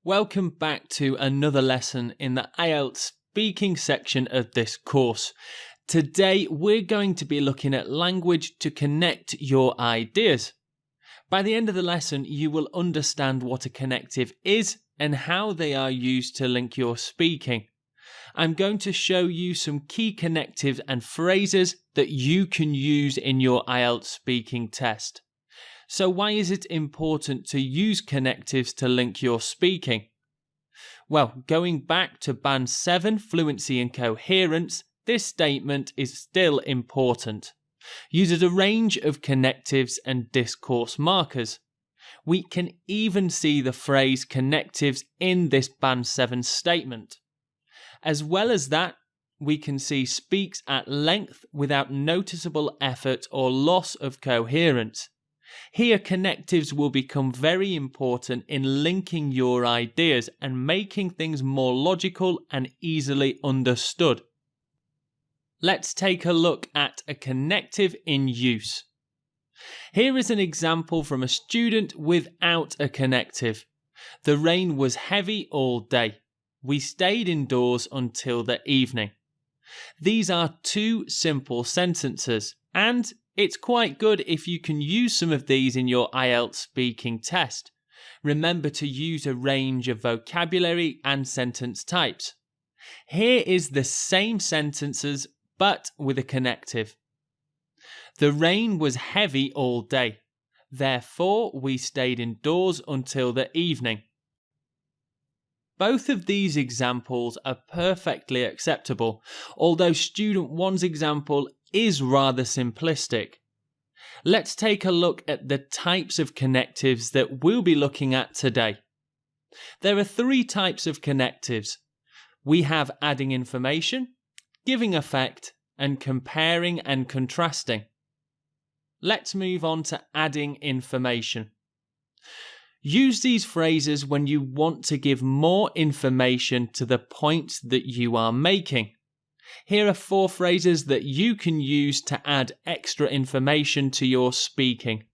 Welcome back to another lesson in the Ielts speaking section of this course. Today we're going to be looking at language to connect your ideas. By the end of the lesson you will understand what a connective is and how they are used to link your speaking. I'm going to show you some key connectives and phrases that you can use in your Ielts speaking test. So why is it important to use connectives to link your speaking? Well, going back to Band 7, Fluency and Coherence, this statement is still important. Uses a range of connectives and discourse markers. We can even see the phrase connectives in this Band 7 statement. As well as that, we can see speaks at length without noticeable effort or loss of coherence. Here, connectives will become very important in linking your ideas and making things more logical and easily understood. Let's take a look at a connective in use. Here is an example from a student without a connective. The rain was heavy all day. We stayed indoors until the evening. These are two simple sentences, and it's quite good if you can use some of these in your Ielts speaking test. Remember to use a range of vocabulary and sentence types. Here is the same sentences but with a connective. The rain was heavy all day. Therefore, we stayed indoors until the evening. Both of these examples are perfectly acceptable, although student 1's example is rather simplistic. Let's take a look at the types of connectives that we'll be looking at today. There are three types of connectives. We have adding information, giving effect, and comparing and contrasting. Let's move on to adding information. Use these phrases when you want to give more information to the points that you are making. Here are 4 phrases that you can use to add extra information to your speaking.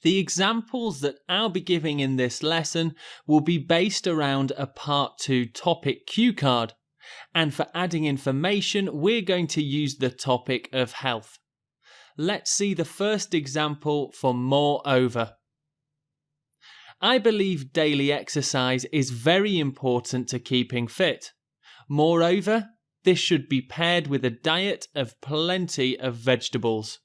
The examples that I'll be giving in this lesson will be based around a Part 2 topic cue card, and for adding information we're going to use the topic of health. Let's see the first example for moreover. I believe daily exercise is very important to keeping fit. Moreover, this should be paired with a diet of plenty of vegetables.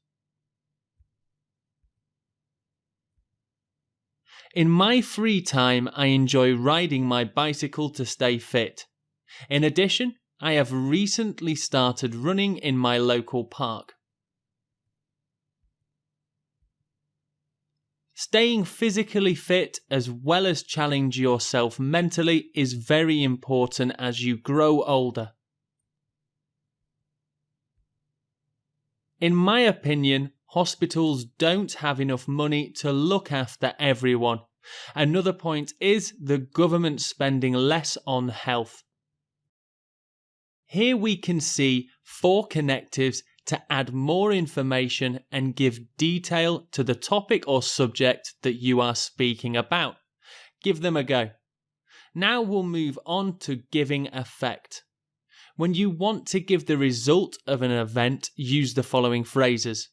In my free time, I enjoy riding my bicycle to stay fit. In addition, I have recently started running in my local park. Staying physically fit as well as challenge yourself mentally is very important as you grow older. In my opinion, hospitals don't have enough money to look after everyone. Another point is the government spending less on health. Here we can see 4 connectives to add more information and give detail to the topic or subject that you are speaking about. Give them a go. Now we'll move on to giving effect. When you want to give the result of an event, use the following phrases.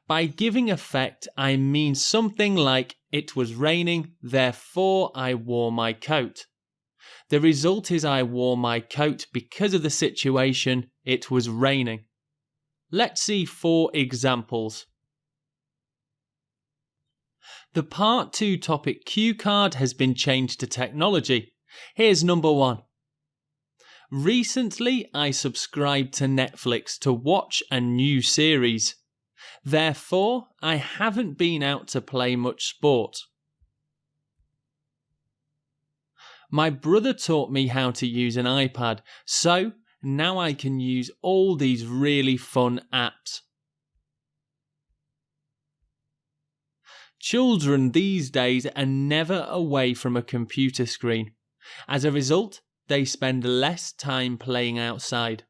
By giving effect, I mean something like, it was raining, therefore I wore my coat. The result is I wore my coat because of the situation, it was raining. Let's see 4 examples. The Part 2 topic cue card has been changed to technology. Here's number 1. Recently, I subscribed to Netflix to watch a new series. Therefore, I haven't been out to play much sport. My brother taught me how to use an iPad, so now I can use all these really fun apps. Children these days are never away from a computer screen. As a result, they spend less time playing outside.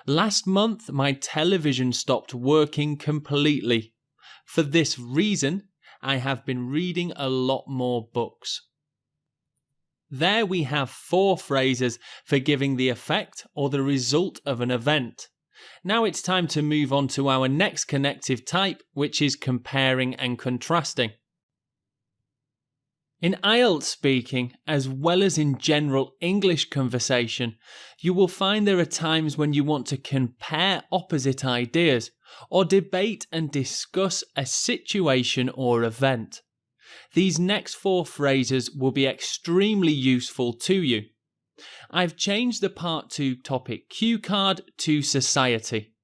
Last month, my television stopped working completely. For this reason, I have been reading a lot more books. There we have 4 phrases for giving the effect or the result of an event. Now it's time to move on to our next connective type, which is comparing and contrasting. In Ielts speaking, as well as in general English conversation, you will find there are times when you want to compare opposite ideas or debate and discuss a situation or event. These next 4 phrases will be extremely useful to you. I've changed the Part 2 topic cue card to society.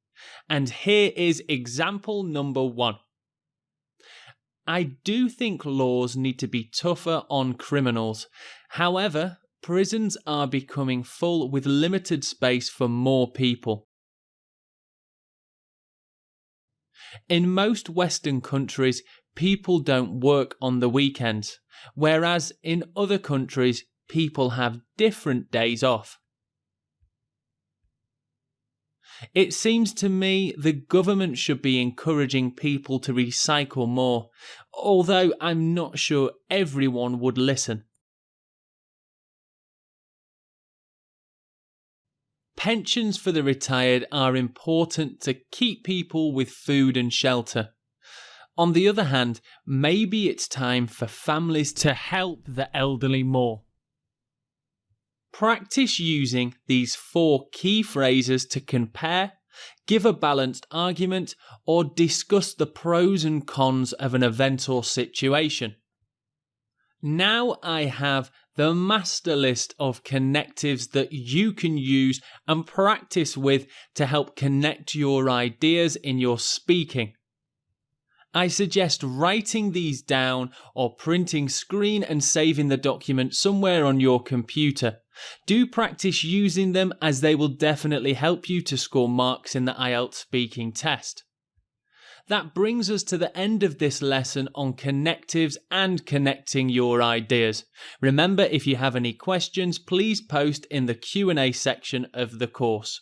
And here is example number 1. I do think laws need to be tougher on criminals. However, prisons are becoming full with limited space for more people. In most Western countries, people don't work on the weekends, whereas in other countries, people have different days off. It seems to me the government should be encouraging people to recycle more, although I'm not sure everyone would listen. Pensions for the retired are important to keep people with food and shelter. On the other hand, maybe it's time for families to help the elderly more. Practice using these 4 key phrases to compare, give a balanced argument, or discuss the pros and cons of an event or situation. Now I have the master list of connectives that you can use and practice with to help connect your ideas in your speaking. I suggest writing these down or printing screen and saving the document somewhere on your computer. Do practice using them as they will definitely help you to score marks in the Ielts speaking test. That brings us to the end of this lesson on connectives and connecting your ideas. Remember, if you have any questions, please post in the Q&A section of the course.